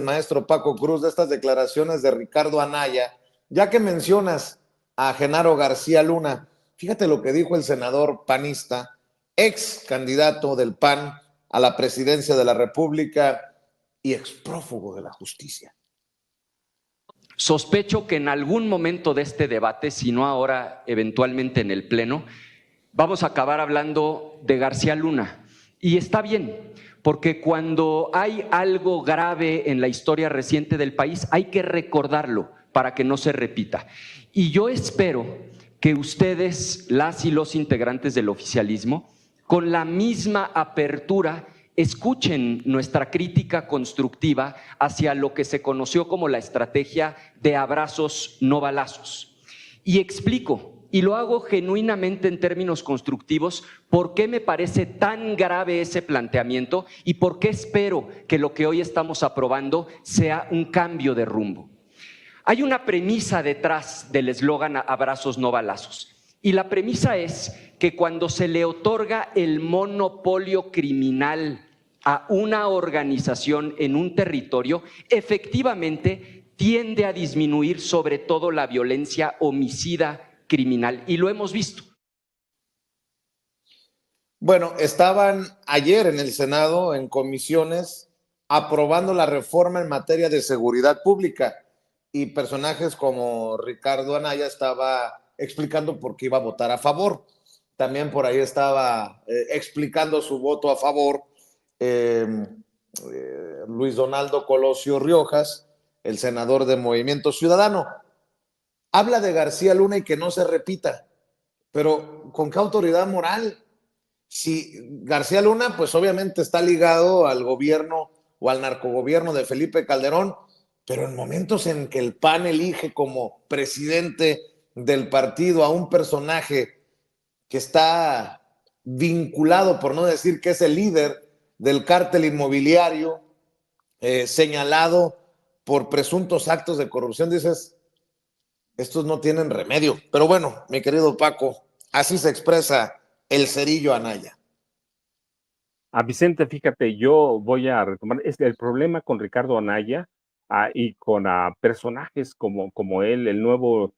maestro Paco Cruz, de estas declaraciones de Ricardo Anaya, ya que mencionas a Genaro García Luna, fíjate lo que dijo el senador panista, ex candidato del PAN a la presidencia de la República y exprófugo de la justicia. Sospecho que en algún momento de este debate, si no ahora, eventualmente en el Pleno, vamos a acabar hablando de García Luna. Y está bien, porque cuando hay algo grave en la historia reciente del país, hay que recordarlo para que no se repita. Y yo espero que ustedes, las y los integrantes del oficialismo, con la misma apertura, escuchen nuestra crítica constructiva hacia lo que se conoció como la estrategia de abrazos no balazos. Y explico, y lo hago genuinamente en términos constructivos, por qué me parece tan grave ese planteamiento y por qué espero que lo que hoy estamos aprobando sea un cambio de rumbo. Hay una premisa detrás del eslogan abrazos no balazos, y la premisa es que cuando se le otorga el monopolio criminal a una organización en un territorio, efectivamente tiende a disminuir sobre todo la violencia homicida criminal, y lo hemos visto. Bueno, estaban ayer en el Senado, en comisiones, aprobando la reforma en materia de seguridad pública y personajes como Ricardo Anaya estaba explicando por qué iba a votar a favor. También por ahí estaba explicando su voto a favor Luis Donaldo Colosio Riojas, el senador de Movimiento Ciudadano. Habla de García Luna y que no se repita, pero ¿con qué autoridad moral? Si García Luna, pues obviamente está ligado al gobierno o al narcogobierno de Felipe Calderón, pero en momentos en que el PAN elige como presidente del partido a un personaje que está vinculado, por no decir que es el líder del cártel inmobiliario, señalado por presuntos actos de corrupción, dices, estos no tienen remedio. Pero bueno, mi querido Paco, así se expresa el Cerillo Anaya. A Vicente, fíjate, yo voy a retomar el problema con Ricardo Anaya y con personajes como él, el nuevo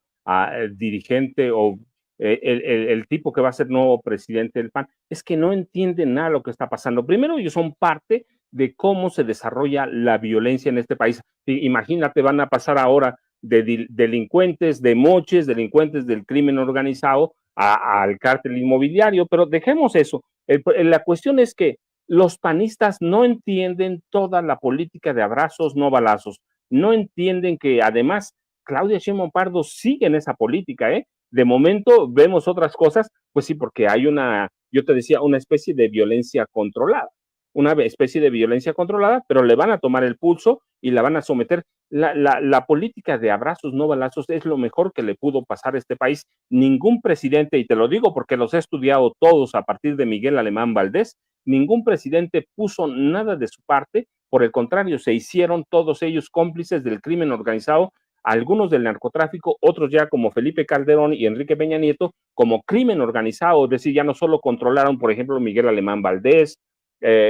dirigente o el tipo que va a ser nuevo presidente del PAN, es que no entienden nada de lo que está pasando. Primero, ellos son parte de cómo se desarrolla la violencia en este país. Imagínate, van a pasar ahora de delincuentes de moches, delincuentes del crimen organizado al cártel inmobiliario, pero dejemos eso. La cuestión es que los panistas no entienden toda la política de abrazos, no balazos. No entienden que además Claudia Sheinbaum Pardo sigue en esa política, ¿eh? De momento vemos otras cosas, pues sí, porque hay yo te decía, una especie de violencia controlada. Una especie de violencia controlada, pero le van a tomar el pulso y la van a someter. La política de abrazos, no balazos, es lo mejor que le pudo pasar a este país. Ningún presidente, y te lo digo porque los he estudiado todos a partir de Miguel Alemán Valdés, ningún presidente puso nada de su parte, por el contrario, se hicieron todos ellos cómplices del crimen organizado, algunos del narcotráfico, otros ya como Felipe Calderón y Enrique Peña Nieto, como crimen organizado, es decir, ya no solo controlaron, por ejemplo, Miguel Alemán Valdés,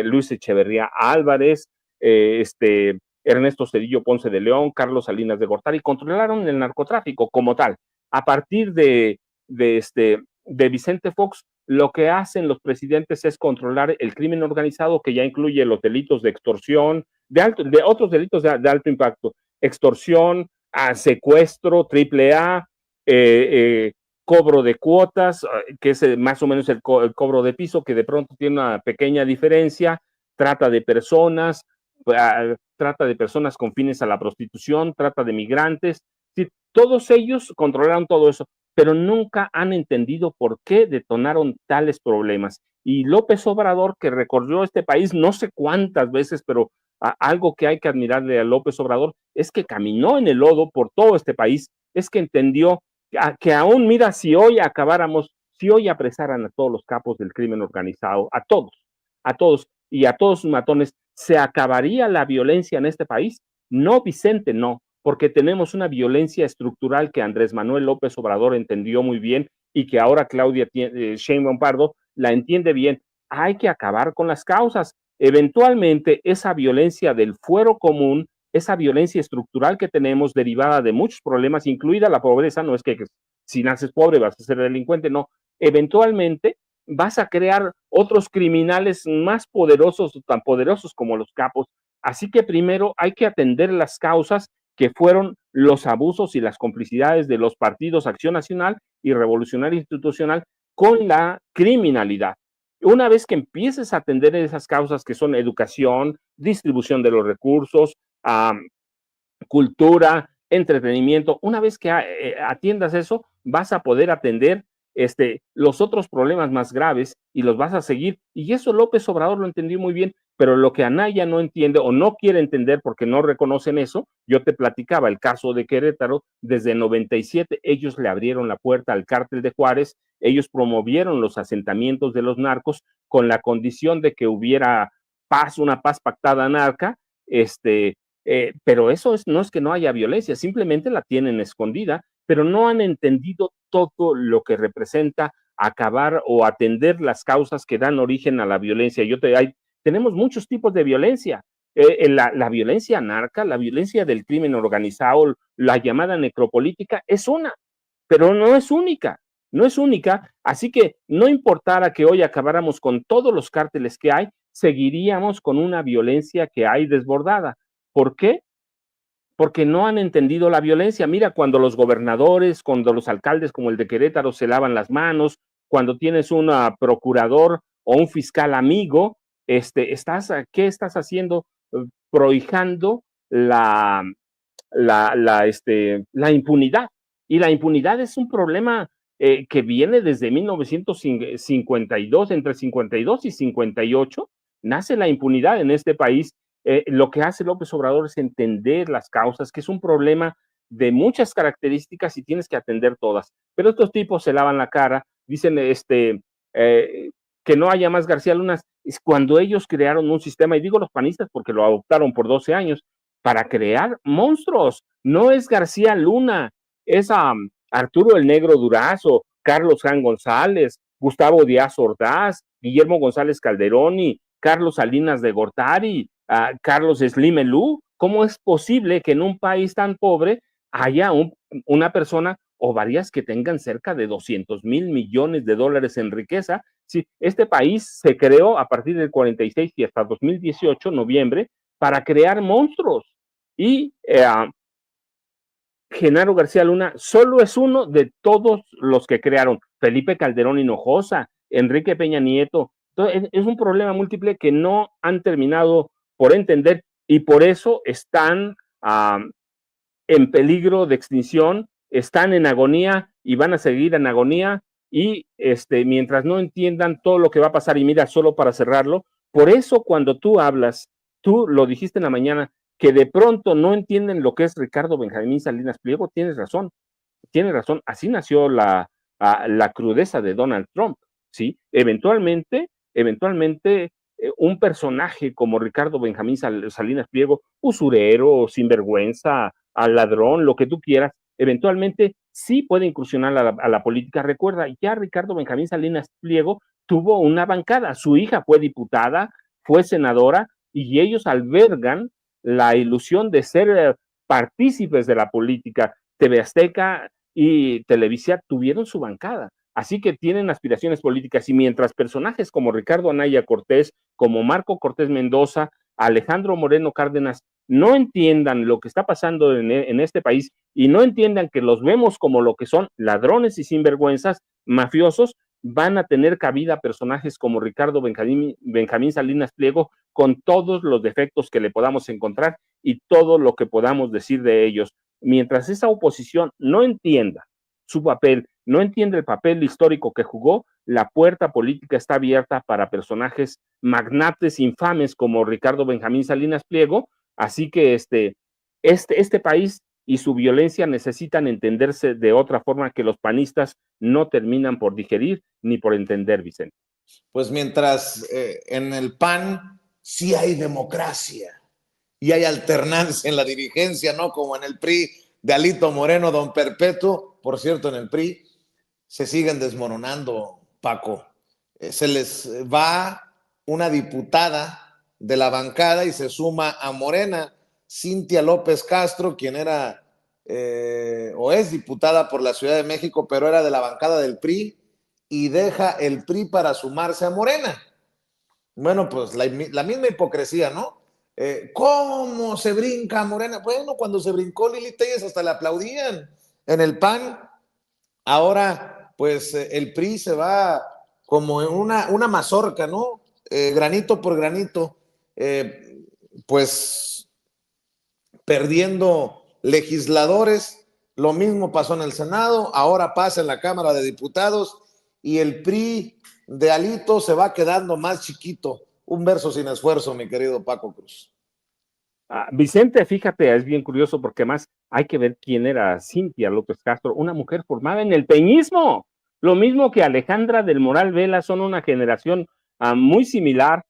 Luis Echeverría Álvarez, Ernesto Zedillo Ponce de León, Carlos Salinas de Gortari, controlaron el narcotráfico como tal. A partir de Vicente Fox, lo que hacen los presidentes es controlar el crimen organizado, que ya incluye los delitos de extorsión, de otros delitos de alto impacto, extorsión, secuestro, AAA, cobro de cuotas, que es más o menos el cobro de piso, que de pronto tiene una pequeña diferencia, trata de personas con fines a la prostitución, trata de migrantes, sí, todos ellos controlaron todo eso, pero nunca han entendido por qué detonaron tales problemas. Y López Obrador, que recorrió este país no sé cuántas veces, pero algo que hay que admirarle a López Obrador es que caminó en el lodo por todo este país, es que entendió que aún, mira, si hoy apresaran a todos los capos del crimen organizado, a todos y a todos sus matones, ¿se acabaría la violencia en este país? No, Vicente, no, porque tenemos una violencia estructural que Andrés Manuel López Obrador entendió muy bien y que ahora Claudia Sheinbaum Pardo la entiende bien. Hay que acabar con las causas. Eventualmente, esa violencia del fuero común esa violencia estructural que tenemos derivada de muchos problemas, incluida la pobreza. No es que si naces pobre vas a ser delincuente, no. Eventualmente vas a crear otros criminales más poderosos, tan poderosos como los capos. Así que primero hay que atender las causas, que fueron los abusos y las complicidades de los partidos Acción Nacional y Revolucionario Institucional con la criminalidad. Una vez que empieces a atender esas causas, que son educación, distribución de los recursos, cultura, entretenimiento, una vez que atiendas eso, vas a poder atender los otros problemas más graves y los vas a seguir. Y eso López Obrador lo entendió muy bien, pero lo que Anaya no entiende o no quiere entender porque no reconocen eso, yo te platicaba el caso de Querétaro. Desde 97 ellos le abrieron la puerta al cártel de Juárez, ellos promovieron los asentamientos de los narcos con la condición de que hubiera paz, una paz pactada narca, pero eso no es que no haya violencia, simplemente la tienen escondida, pero no han entendido todo lo que representa acabar o atender las causas que dan origen a la violencia. Tenemos muchos tipos de violencia. La violencia narca, la violencia del crimen organizado, la llamada necropolítica es una, pero no es única, no es única. Así que no importara que hoy acabáramos con todos los cárteles que hay, seguiríamos con una violencia que hay desbordada. ¿Por qué? Porque no han entendido la violencia. Mira, cuando los gobernadores, cuando los alcaldes como el de Querétaro se lavan las manos, cuando tienes un procurador o un fiscal amigo, ¿qué estás haciendo? Prohijando la impunidad. Y la impunidad es un problema que viene desde 1952, entre 52 y 58, nace la impunidad en este país. Lo que hace López Obrador es entender las causas, que es un problema de muchas características y tienes que atender todas. Pero estos tipos se lavan la cara, dicen que no haya más García Lunas. Es cuando ellos crearon un sistema, y digo los panistas porque lo adoptaron por 12 años, para crear monstruos. No es García Luna, es Arturo el Negro Durazo, Carlos Jan González, Gustavo Díaz Ordaz, Guillermo González Calderoni, Carlos Salinas de Gortari, Carlos Slim Elú. ¿Cómo es posible que en un país tan pobre haya una persona o varias que tengan cerca de 200,000 millones de dólares en riqueza? Sí, este país se creó a partir del 46 y hasta 2018, noviembre, para crear monstruos. Y Genaro García Luna solo es uno de todos los que crearon. Felipe Calderón Hinojosa, Enrique Peña Nieto. Entonces, es un problema múltiple que no han terminado por entender, y por eso están en peligro de extinción, están en agonía y van a seguir en agonía. Y mientras no entiendan todo lo que va a pasar, y mira, solo para cerrarlo, por eso cuando tú hablas, tú lo dijiste en la mañana, que de pronto no entienden lo que es Ricardo Benjamín Salinas Pliego, tienes razón, así nació la crudeza de Donald Trump, ¿sí? Eventualmente, un personaje como Ricardo Benjamín Salinas Pliego, usurero, sinvergüenza, al ladrón, lo que tú quieras, eventualmente sí puede incursionar a la política. Recuerda, ya Ricardo Benjamín Salinas Pliego tuvo una bancada, su hija fue diputada, fue senadora, y ellos albergan la ilusión de ser partícipes de la política. TV Azteca y Televisa tuvieron su bancada, así que tienen aspiraciones políticas. Y mientras personajes como Ricardo Anaya Cortés, como Marco Cortés Mendoza, Alejandro Moreno Cárdenas no entiendan lo que está pasando en este país, y no entiendan que los vemos como lo que son, ladrones y sinvergüenzas, mafiosos, van a tener cabida personajes como Ricardo Benjamín Salinas Pliego, con todos los defectos que le podamos encontrar y todo lo que podamos decir de ellos. Mientras esa oposición no entienda su papel, no entiende el papel histórico que jugó, la puerta política está abierta para personajes magnates infames como Ricardo Benjamín Salinas Pliego. Así que este país y su violencia necesitan entenderse de otra forma que los panistas no terminan por digerir ni por entender, Vicente. Pues mientras en el PAN sí hay democracia y hay alternancia en la dirigencia, ¿no? Como en el PRI de Alito Moreno, don Perpetuo. Por cierto, en el PRI se siguen desmoronando, Paco. Se les va una diputada de la bancada y se suma a Morena. Cintia López Castro, quien era o es diputada por la Ciudad de México, pero era de la bancada del PRI, y deja el PRI para sumarse a Morena. Bueno, pues la misma hipocresía, ¿no? ¿Cómo se brinca Morena? Bueno, cuando se brincó Lili Telles hasta le aplaudían en el PAN. Ahora, pues el PRI se va como en una mazorca, ¿no? Granito por granito, pues perdiendo legisladores. Lo mismo pasó en el Senado, ahora pasa en la Cámara de Diputados y el PRI de Alito se va quedando más chiquito. Un verso sin esfuerzo, mi querido Paco Cruz. Vicente, fíjate, es bien curioso porque más hay que ver quién era Cintia López Castro, una mujer formada en el peñismo, lo mismo que Alejandra del Moral Vela, son una generación muy similar,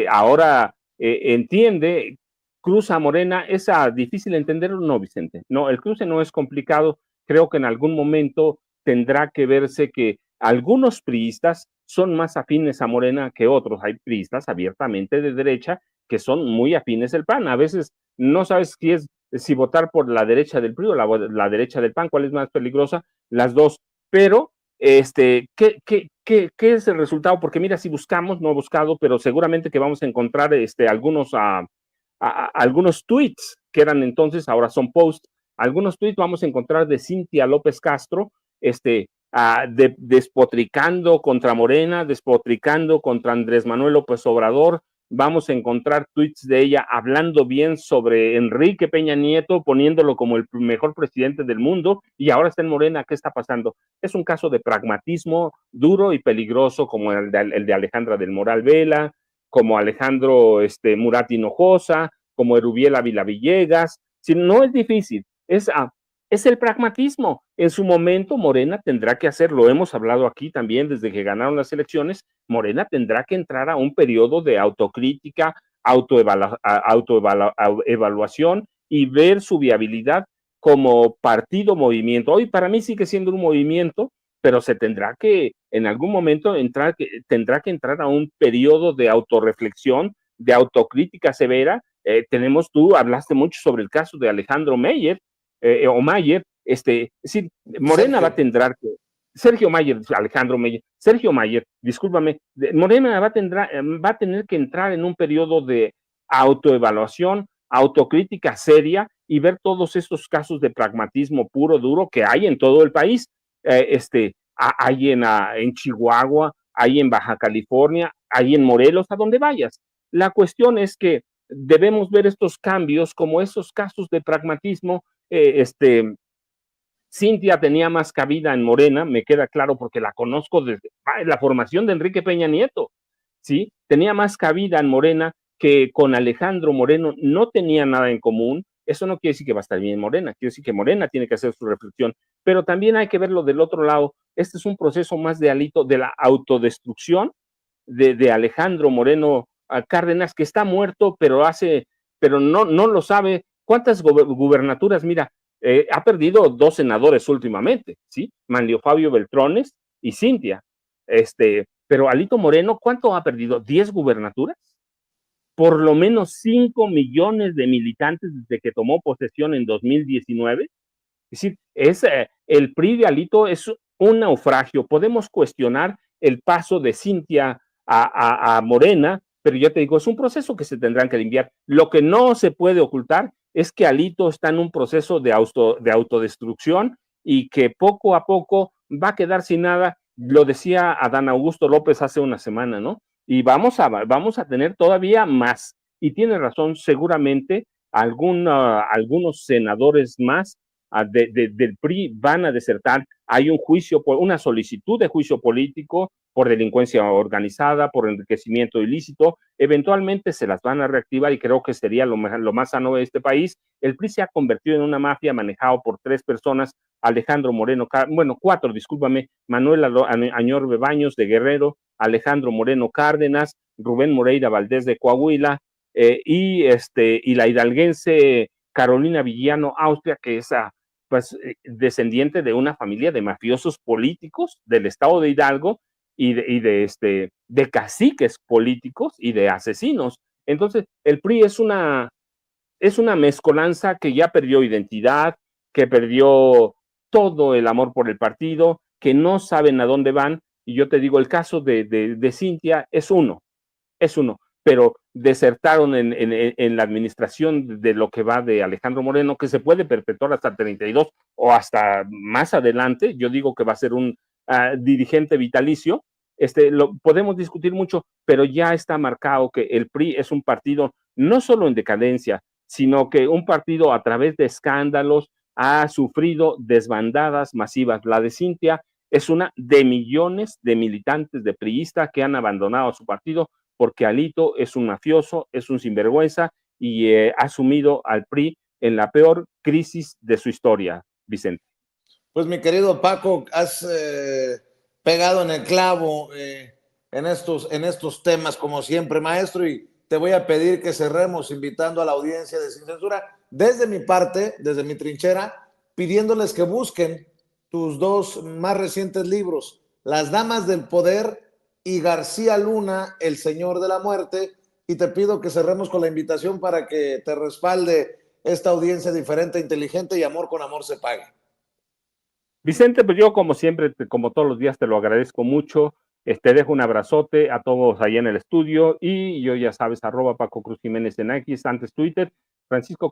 ahora entiende, cruza Morena, es difícil entenderlo, no, Vicente, no, el cruce no es complicado, creo que en algún momento tendrá que verse que algunos priistas son más afines a Morena que otros, hay priistas abiertamente de derecha que son muy afines al PAN. A veces no sabes si votar por la derecha del PRI o la derecha del PAN, cuál es más peligrosa, las dos. Pero, ¿qué es el resultado? Porque mira, si buscamos, no he buscado, pero seguramente que vamos a encontrar algunos tweets que eran entonces, ahora son posts, algunos tweets vamos a encontrar de Cintia López Castro, despotricando contra Morena, despotricando contra Andrés Manuel López Obrador. Vamos a encontrar tweets de ella hablando bien sobre Enrique Peña Nieto, poniéndolo como el mejor presidente del mundo, y ahora está en Morena. ¿Qué está pasando? Es un caso de pragmatismo duro y peligroso, como el de Alejandra del Moral Vela, como Alejandro Murat Hinojosa, como Erubiel Ávila Villegas. Si no es difícil, es el pragmatismo. En su momento, Morena tendrá que hacer, lo hemos hablado aquí también desde que ganaron las elecciones, Morena tendrá que entrar a un periodo de autocrítica, autoevaluación y ver su viabilidad como partido movimiento. Hoy para mí sigue siendo un movimiento, pero se tendrá que, en algún momento, tendrá que entrar a un periodo de autorreflexión, de autocrítica severa. Tú hablaste mucho sobre el caso de Alejandro Meyer, o Mayer, es decir, Morena va a tener que, Sergio Mayer, Alejandro Meyer, Sergio Mayer, discúlpame, Morena va a tener que entrar en un periodo de autoevaluación, autocrítica seria y ver todos estos casos de pragmatismo puro, duro que hay en todo el país. Hay en Chihuahua, hay en Baja California, hay en Morelos, a donde vayas. La cuestión es que debemos ver estos cambios como esos casos de pragmatismo. Cintia tenía más cabida en Morena, me queda claro porque la conozco desde la formación de Enrique Peña Nieto, ¿sí? Tenía más cabida en Morena que con Alejandro Moreno, no tenía nada en común. Eso no quiere decir que va a estar bien Morena, quiere decir que Morena tiene que hacer su reflexión, pero también hay que verlo del otro lado. Este es un proceso más de Alito, de la autodestrucción de Alejandro Moreno Cárdenas, que está muerto, pero no lo sabe. ¿Cuántas gubernaturas? Mira, ha perdido 2 senadores últimamente, ¿sí? Manlio Fabio Beltrones y Cintia. Pero Alito Moreno, ¿cuánto ha perdido? ¿10 gubernaturas? Por lo menos 5 millones de militantes desde que tomó posesión en 2019. Es decir, el PRI de Alito es un naufragio. Podemos cuestionar el paso de Cintia a Morena, pero ya te digo, es un proceso que se tendrán que limpiar. Lo que no se puede ocultar es que Alito está en un proceso de autodestrucción y que poco a poco va a quedar sin nada. Lo decía Adán Augusto López hace una semana, ¿no? Y vamos a tener todavía más. Y tiene razón, seguramente algunos senadores más del PRI van a desertar. Hay una solicitud de juicio político por delincuencia organizada, por enriquecimiento ilícito. Eventualmente se las van a reactivar y creo que sería lo más sano de este país. El PRI se ha convertido en una mafia manejado por 3 personas: Alejandro Moreno, 4, discúlpame, Manuel Añorbe Baños de Guerrero, Alejandro Moreno Cárdenas, Rubén Moreira Valdés de Coahuila, y la hidalguense Carolina Villano Austria, que es pues descendiente de una familia de mafiosos políticos del estado de Hidalgo y de caciques políticos y de asesinos. Entonces, el PRI es una mezcolanza que ya perdió identidad, que perdió todo el amor por el partido, que no saben a dónde van. Y yo te digo, el caso de Cintia es uno, pero desertaron en la administración de lo que va de Alejandro Moreno, que se puede perpetuar hasta el 32 o hasta más adelante. Yo digo que va a ser un dirigente vitalicio. Lo podemos discutir mucho, pero ya está marcado que el PRI es un partido no solo en decadencia, sino que un partido a través de escándalos ha sufrido desbandadas masivas. La de Cintia es una de millones de militantes de priistas que han abandonado a su partido porque Alito es un mafioso, es un sinvergüenza y ha sumido al PRI en la peor crisis de su historia, Vicente. Pues mi querido Paco, has pegado en el clavo en estos temas como siempre, maestro, y te voy a pedir que cerremos invitando a la audiencia de Sin Censura, desde mi parte, desde mi trinchera, pidiéndoles que busquen tus dos más recientes libros, Las Damas del Poder y García Luna, El Señor de la Muerte, y te pido que cerremos con la invitación para que te respalde esta audiencia diferente, inteligente y amor con amor se pague. Vicente, pues yo como siempre, como todos los días, te lo agradezco mucho. Te dejo un abrazote a todos ahí en el estudio y yo ya sabes, @Paco Cruz Jiménez en X, antes Twitter, Francisco